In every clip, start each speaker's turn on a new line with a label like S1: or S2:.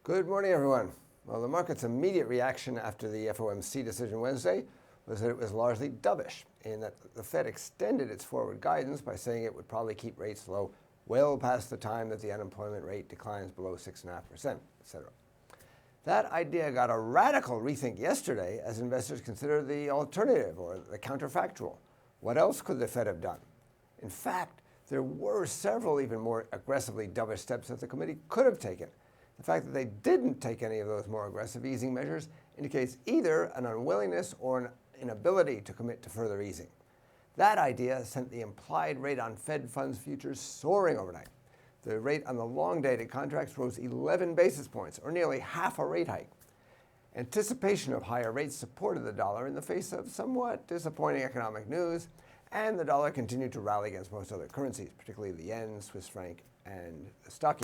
S1: Good morning, everyone. Well, the market's immediate reaction after the FOMC decision Wednesday was that it was largely dovish, in that the Fed extended its forward guidance by saying it would probably keep rates low well past the time that the unemployment rate declines below 6.5%, etc. That idea got a radical rethink yesterday as investors considered the alternative, or the counterfactual. What else could the Fed have done? In fact, there were several even more aggressively dovish steps that the committee could have taken. The fact that they didn't take any of those more aggressive easing measures indicates either an unwillingness or an inability to commit to further easing. That idea sent the implied rate on Fed funds futures soaring overnight. The rate on the long-dated contracts rose 11 basis points, or nearly half a rate hike. Anticipation of higher rates supported the dollar in the face of somewhat disappointing economic news, and the dollar continued to rally against most other currencies, particularly the yen, Swiss franc, and the stocky.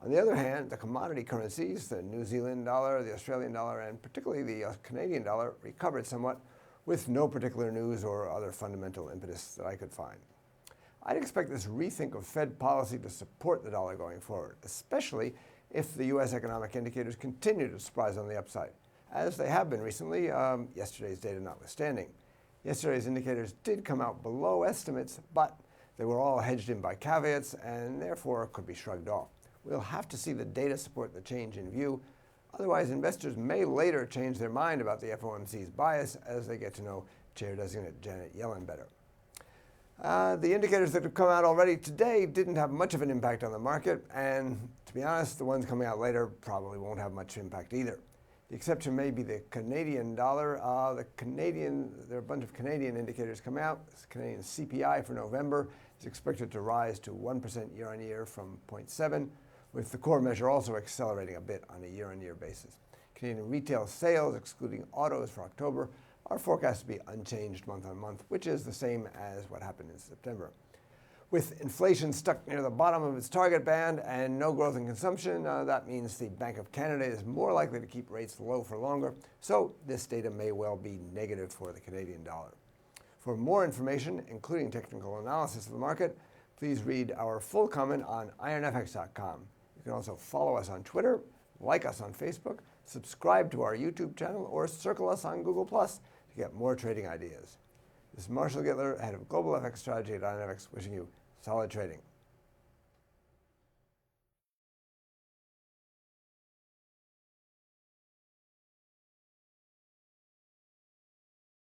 S1: On the other hand, the commodity currencies, the New Zealand dollar, the Australian dollar, and particularly the Canadian dollar, recovered somewhat with no particular news or other fundamental impetus that I could find. I'd expect this rethink of Fed policy to support the dollar going forward, especially if the U.S. economic indicators continue to surprise on the upside, as they have been recently, yesterday's data notwithstanding. Yesterday's indicators did come out below estimates, but they were all hedged in by caveats and therefore could be shrugged off. We'll have to see the data support the change in view. Otherwise, investors may later change their mind about the FOMC's bias as they get to know Chair-designate Janet Yellen better. The indicators that have come out already today didn't have much of an impact on the market, and to be honest, the ones coming out later probably won't have much impact either. The exception may be the Canadian dollar. There are a bunch of Canadian indicators coming out. The Canadian CPI for November is expected to rise to 1% year on year from 0.7%. with the core measure also accelerating a bit on a year-on-year basis. Canadian retail sales, excluding autos for October, are forecast to be unchanged month on month, which is the same as what happened in September. With inflation stuck near the bottom of its target band and no growth in consumption, that means the Bank of Canada is more likely to keep rates low for longer, so this data may well be negative for the Canadian dollar. For more information, including technical analysis of the market, please read our full comment on IronFX.com. You can also follow us on Twitter, like us on Facebook, subscribe to our YouTube channel, or circle us on Google+ to get more trading ideas. This is Marshall Gittler, head of Global FX Strategy at IronFX, wishing you solid trading.